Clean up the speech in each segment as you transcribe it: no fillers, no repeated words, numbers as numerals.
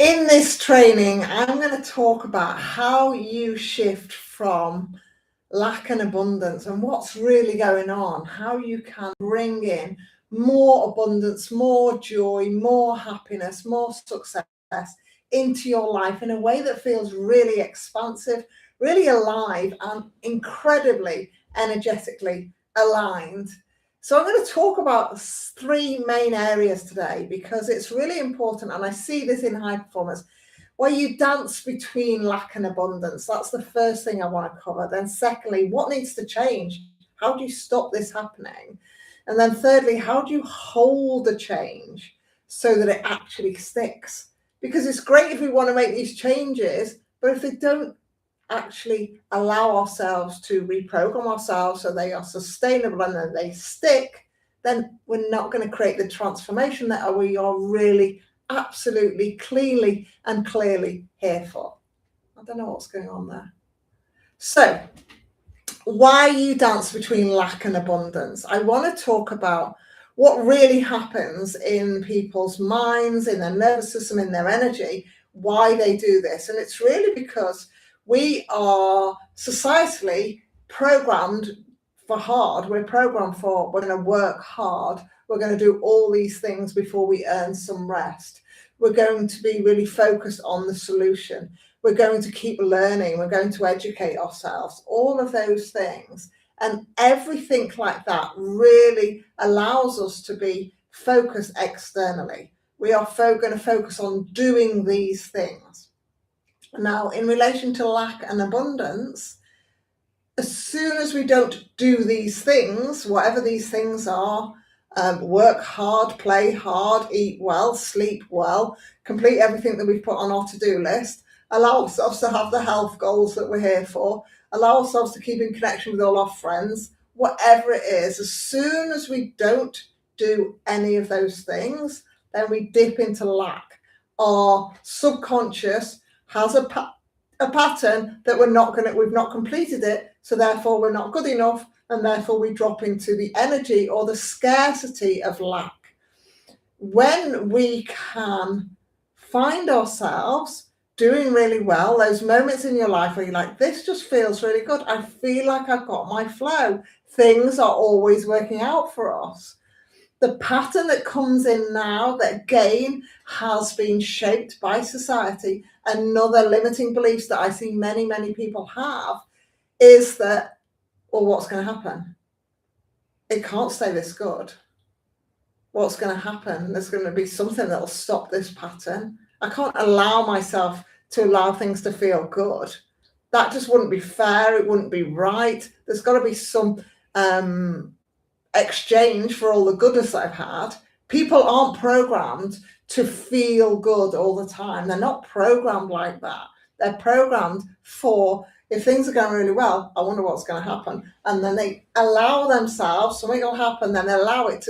In this training, I'm going to talk about how you shift from lack and abundance and what's really going on, how you can bring in more abundance, more joy, more happiness, more success into your life in a way that feels really expansive, really alive, and incredibly energetically aligned. So I'm going to talk about three main areas today because it's really important, and I see this in high performers, where you dance between lack and abundance. That's the first thing I want to cover. Then secondly, what needs to change? How do you stop this happening? And then thirdly, how do you hold the change so that it actually sticks? Because it's great if we want to make these changes, but if they don't actually allow ourselves to reprogram ourselves so they are sustainable and then they stick, then we're not going to create the transformation that we are really absolutely cleanly and clearly here for. I don't know what's going on there. So why you dance between lack and abundance. I want to talk about what really happens in people's minds, in their nervous system, in their energy, why they do this. And it's really because we are societally programmed for hard. We're programmed for, we're going to work hard. We're going to do all these things before we earn some rest. We're going to be really focused on the solution. We're going to keep learning. We're going to educate ourselves. All of those things. And everything like that really allows us to be focused externally. We are going to focus on doing these things. Now, in relation to lack and abundance, as soon as we don't do these things, whatever these things are, work hard, play hard, eat well, sleep well, complete everything that we've put on our to-do list, allow ourselves to have the health goals that we're here for, allow ourselves to keep in connection with all our friends, whatever it is, as soon as we don't do any of those things, then we dip into lack. Our subconscious has a pattern that we've not completed it, so therefore we're not good enough, and therefore we drop into the energy or the scarcity of lack. When we can find ourselves doing really well, those moments in your life where you're like, this just feels really good, I feel like I've got my flow, things are always working out for us. The pattern that comes in now, that again has been shaped by society, another limiting beliefs that I see many, many people have, is that, well, what's going to happen? It can't stay this good. What's going to happen? There's going to be something that'll stop this pattern. I can't allow myself to allow things to feel good. That just wouldn't be fair. It wouldn't be right. There's got to be some exchange for all the goodness I've had. People aren't programmed to feel good all the time. They're not programmed like that. They're programmed for, if things are going really well, I wonder what's going to happen. And then they allow themselves, something will happen, then they allow it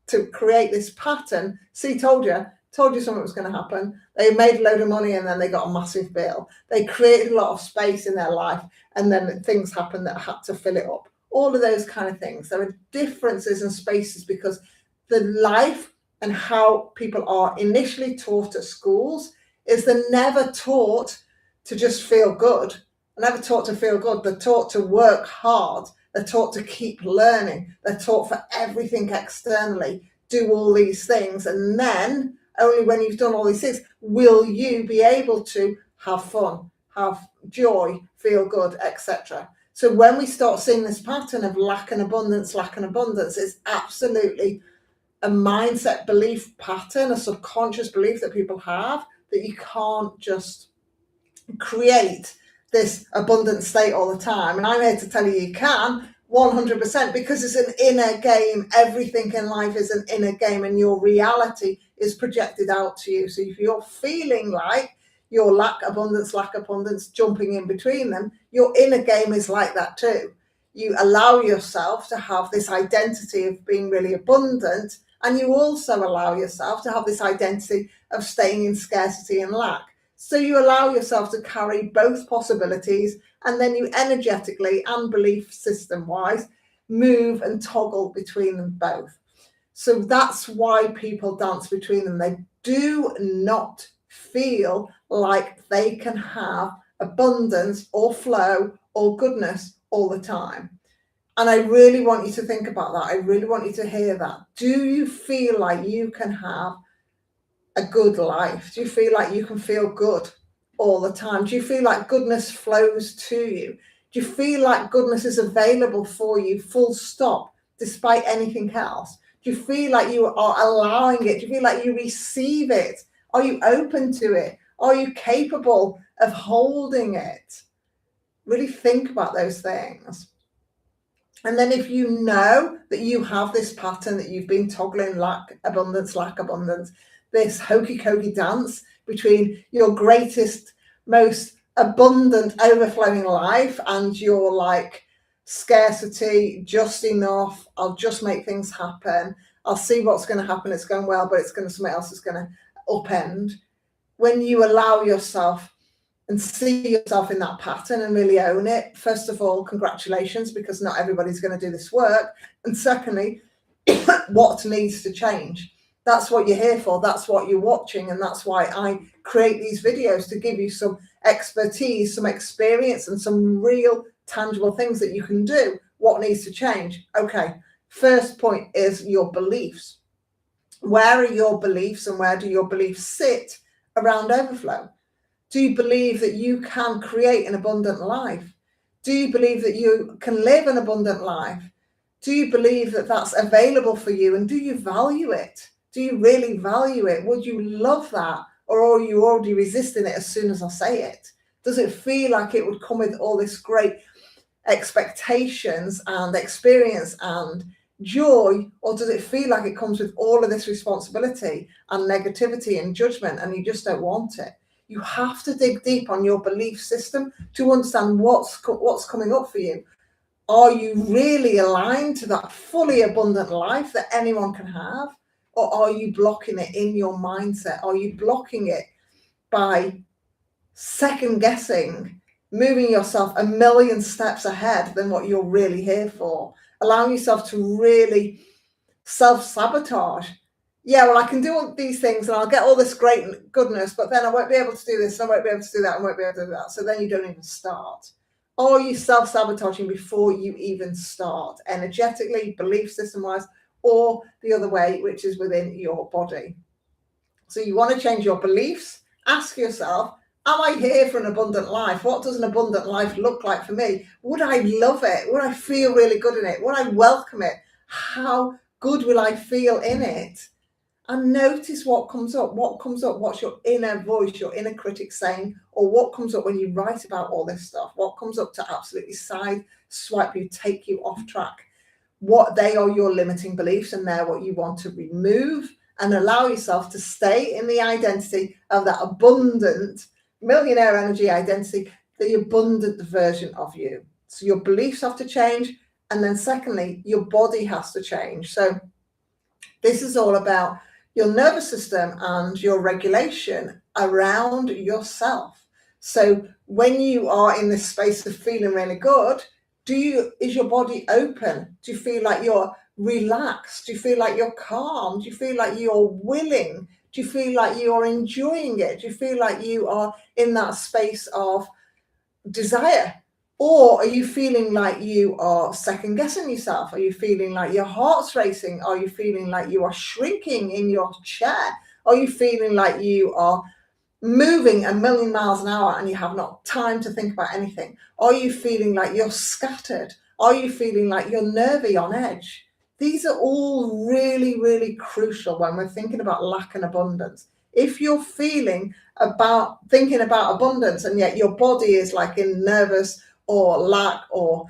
to create this pattern. See, told you something was going to happen. They made a load of money and then they got a massive bill. They created a lot of space in their life and then things happened that had to fill it up. All of those kind of things. There are differences in spaces because the life and how people are initially taught at schools is they're never taught to just feel good. They're never taught to feel good. They're taught to work hard. They're taught to keep learning. They're taught for everything externally. Do all these things. And then only when you've done all these things will you be able to have fun, have joy, feel good, etc. So when we start seeing this pattern of lack and abundance, it's absolutely a mindset belief pattern, a subconscious belief that people have, that you can't just create this abundant state all the time. And I'm here to tell you can, 100%, because it's an inner game. Everything in life is an inner game and your reality is projected out to you. So if you're feeling like your lack, abundance, jumping in between them, your inner game is like that too. You allow yourself to have this identity of being really abundant, and you also allow yourself to have this identity of staying in scarcity and lack. So you allow yourself to carry both possibilities, and then you energetically and belief system wise move and toggle between them both. So that's why people dance between them. They do not feel like they can have abundance or flow or goodness all the time. And I really want you to think about that. I really want you to hear that. Do you feel like you can have a good life? Do you feel like you can feel good all the time? Do you feel like goodness flows to you? Do you feel like goodness is available for you, full stop, despite anything else? Do you feel like you are allowing it? Do you feel like you receive it? Are you open to it? Are you capable of holding it? Really think about those things. And then if you know that you have this pattern that you've been toggling lack, abundance, this hokey cokey dance between your greatest, most abundant, overflowing life and your like scarcity, just enough, I'll just make things happen. I'll see what's going to happen. It's going well, but it's going to, something else is going to upend. When you allow yourself and see yourself in that pattern and really own it, first of all, congratulations, because not everybody's going to do this work. And secondly, what needs to change? That's what you're here for. That's what you're watching. And that's why I create these videos, to give you some expertise, some experience, and some real tangible things that you can do. What needs to change? Okay, first point is your beliefs. Where are your beliefs, and where do your beliefs sit around overflow? Do you believe that you can create an abundant life? Do you believe that you can live an abundant life? Do you believe that that's available for you? And do you value it? Do you really value it? Would you love that? Or are you already resisting it as soon as I say it? Does it feel like it would come with all this great expectations and experience and joy? Or does it feel like it comes with all of this responsibility and negativity and judgment, and you just don't want it? You have to dig deep on your belief system to understand what's coming up for you. Are you really aligned to that fully abundant life that anyone can have? Or are you blocking it in your mindset? Are you blocking it by second guessing, moving yourself a million steps ahead than what you're really here for? Allowing yourself to really self-sabotage. Yeah, well, I can do all these things and I'll get all this great goodness, but then I won't be able to do this, and I won't be able to do that, and I won't be able to do that. So then you don't even start. Or are you self-sabotaging before you even start, energetically, belief system-wise, or the other way, which is within your body? So you want to change your beliefs. Ask yourself, am I here for an abundant life? What does an abundant life look like for me? Would I love it? Would I feel really good in it? Would I welcome it? How good will I feel in it? And notice what comes up. What comes up? What's your inner voice, your inner critic saying? Or what comes up when you write about all this stuff? What comes up to absolutely swipe you, take you off track? What they are your limiting beliefs, and they're what you want to remove, and allow yourself to stay in the identity of that abundant millionaire energy identity, the abundant version of you. So your beliefs have to change. And then secondly, your body has to change. So this is all about your nervous system and your regulation around yourself. So when you are in this space of feeling really good, is your body open? Do you feel like you're relaxed? Do you feel like you're calm? Do you feel like you're willing? Do you feel like you are enjoying it? Do you feel like you are in that space of desire? Or are you feeling like you are second guessing yourself? Are you feeling like your heart's racing? Are you feeling like you are shrinking in your chair? Are you feeling like you are moving a million miles an hour and you have not time to think about anything? Are you feeling like you're scattered? Are you feeling like you're nervy, on edge? These are all really, really crucial when we're thinking about lack and abundance. If you're thinking about abundance and yet your body is like in nervous or lack or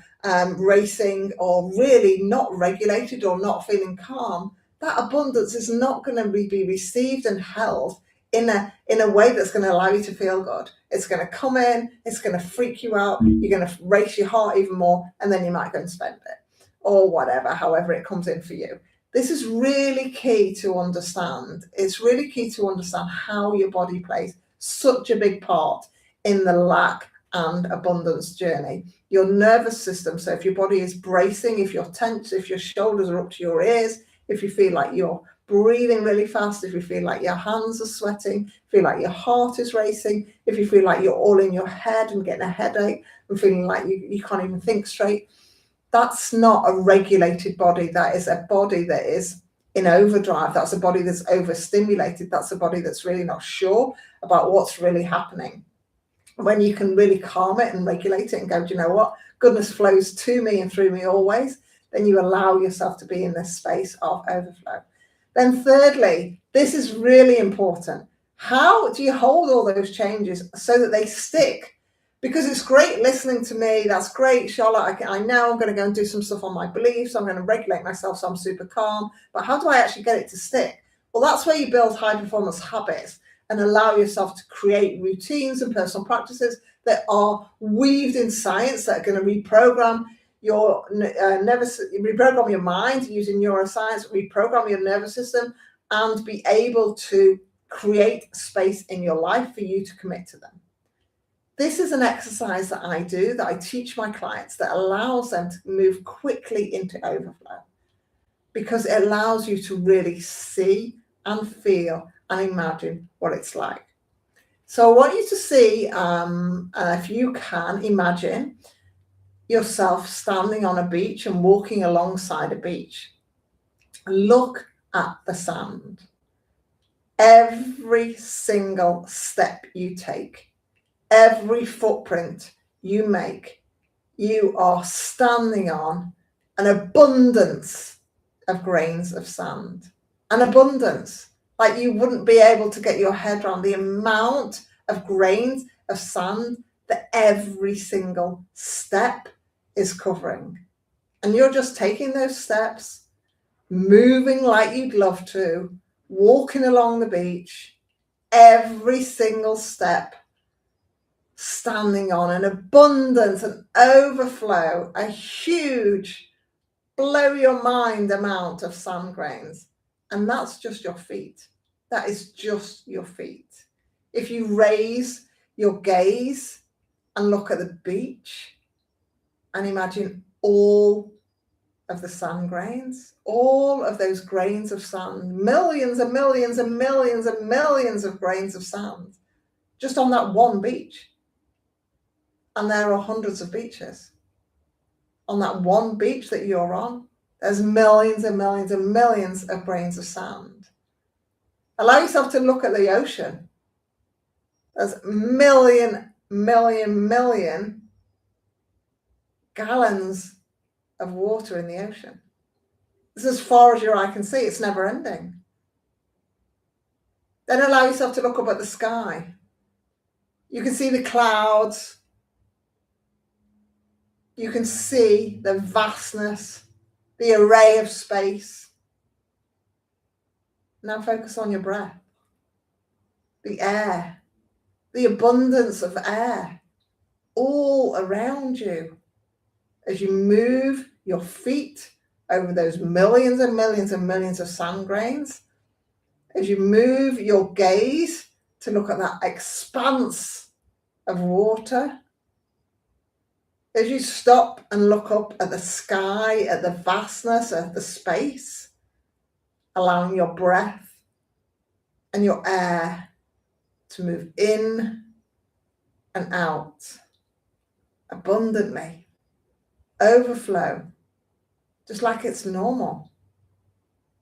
racing, or really not regulated or not feeling calm, that abundance is not going to be received and held in a way that's going to allow you to feel good. It's going to come in, it's going to freak you out, you're going to race your heart even more, and then you might go and spend it or whatever, however it comes in for you. This is really key to understand. It's really key to understand how your body plays such a big part in the lack and abundance journey. Your nervous system, so if your body is bracing, if you're tense, if your shoulders are up to your ears, if you feel like you're breathing really fast, if you feel like your hands are sweating, feel like your heart is racing, if you feel like you're all in your head and getting a headache and feeling like you can't even think straight, that's not a regulated body. That is a body that is in overdrive. That's a body that's overstimulated. That's a body that's really not sure about what's really happening. When you can really calm it and regulate it and go, do you know what? Goodness flows to me and through me always. Then you allow yourself to be in this space of overflow. Then thirdly, this is really important. How do you hold all those changes so that they stick? Because it's great listening to me. That's great, Charlotte. I know I'm going to go and do some stuff on my beliefs. I'm going to regulate myself so I'm super calm. But how do I actually get it to stick? Well, that's where you build high performance habits and allow yourself to create routines and personal practices that are weaved in science, that are going to reprogram your reprogram your mind using neuroscience, reprogram your nervous system, and be able to create space in your life for you to commit to them. This is an exercise that I do, that I teach my clients, that allows them to move quickly into overflow, because it allows you to really see and feel and imagine what it's like. So I want you to see, if you can, imagine yourself standing on a beach and walking alongside a beach. Look at the sand. Every single step you take, every footprint you make, you are standing on an abundance of grains of sand. An abundance. Like you wouldn't be able to get your head around the amount of grains of sand that every single step is covering. And you're just taking those steps, moving like you'd love to, walking along the beach, every single step, standing on an abundance, an overflow, a huge, blow your mind amount of sand grains. And that's just your feet. That is just your feet. If you raise your gaze and look at the beach and imagine all of the sand grains, all of those grains of sand, millions and millions and millions and millions of grains of sand, just on that one beach. And there are hundreds of beaches. On that one beach that you're on, there's millions and millions and millions of grains of sand. Allow yourself to look at the ocean. There's million gallons of water in the ocean. This is as far as your eye can see. It's never ending. Then allow yourself to look up at the sky. You can see the clouds. You can see the vastness, the array of space. Now focus on your breath, the air, the abundance of air all around you as you move your feet over those millions and millions and millions of sand grains, as you move your gaze to look at that expanse of water, as you stop and look up at the sky, at the vastness of the space, allowing your breath and your air to move in and out abundantly, overflow, just like it's normal.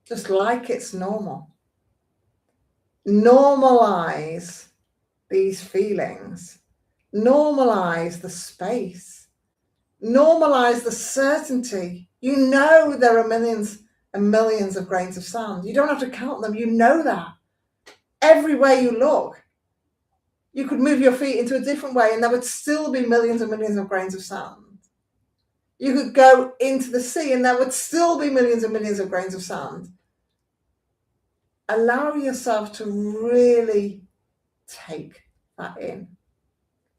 Just like it's normal. Normalize these feelings. Normalize the space. Normalize the certainty. You know there are millions and millions of grains of sand. You don't have to count them. You know that. Everywhere you look, you could move your feet into a different way and there would still be millions and millions of grains of sand. You could go into the sea and there would still be millions and millions of grains of sand. Allow yourself to really take that in.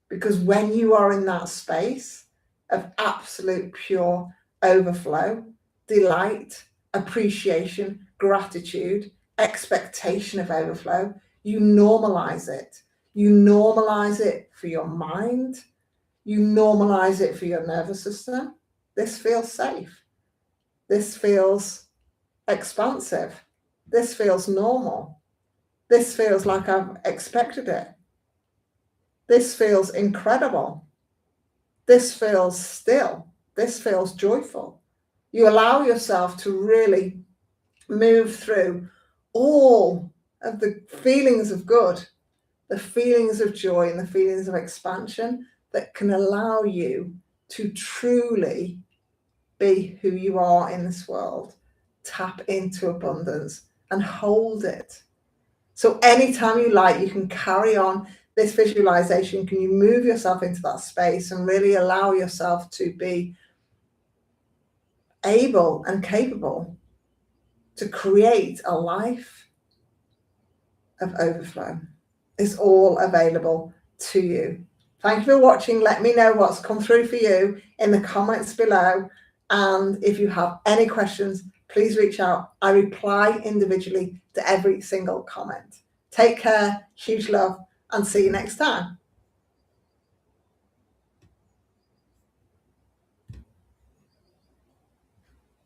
Because when you are in that space of absolute pure overflow, delight, appreciation, gratitude, expectation of overflow, you normalize it. You normalize it for your mind. You normalize it for your nervous system. This feels safe. This feels expansive. This feels normal. This feels like I've expected it. This feels incredible. This feels still. This feels joyful. You allow yourself to really move through all of the feelings of good, the feelings of joy, and the feelings of expansion that can allow you to truly be who you are in this world. Tap into abundance and hold it. So anytime you like, you can carry on this visualization. Can you move yourself into that space and really allow yourself to be able and capable to create a life of overflow? It's all available to you. Thank you for watching. Let me know what's come through for you in the comments below. And if you have any questions, please reach out. I reply individually to every single comment. Take care, huge love, and see you next time.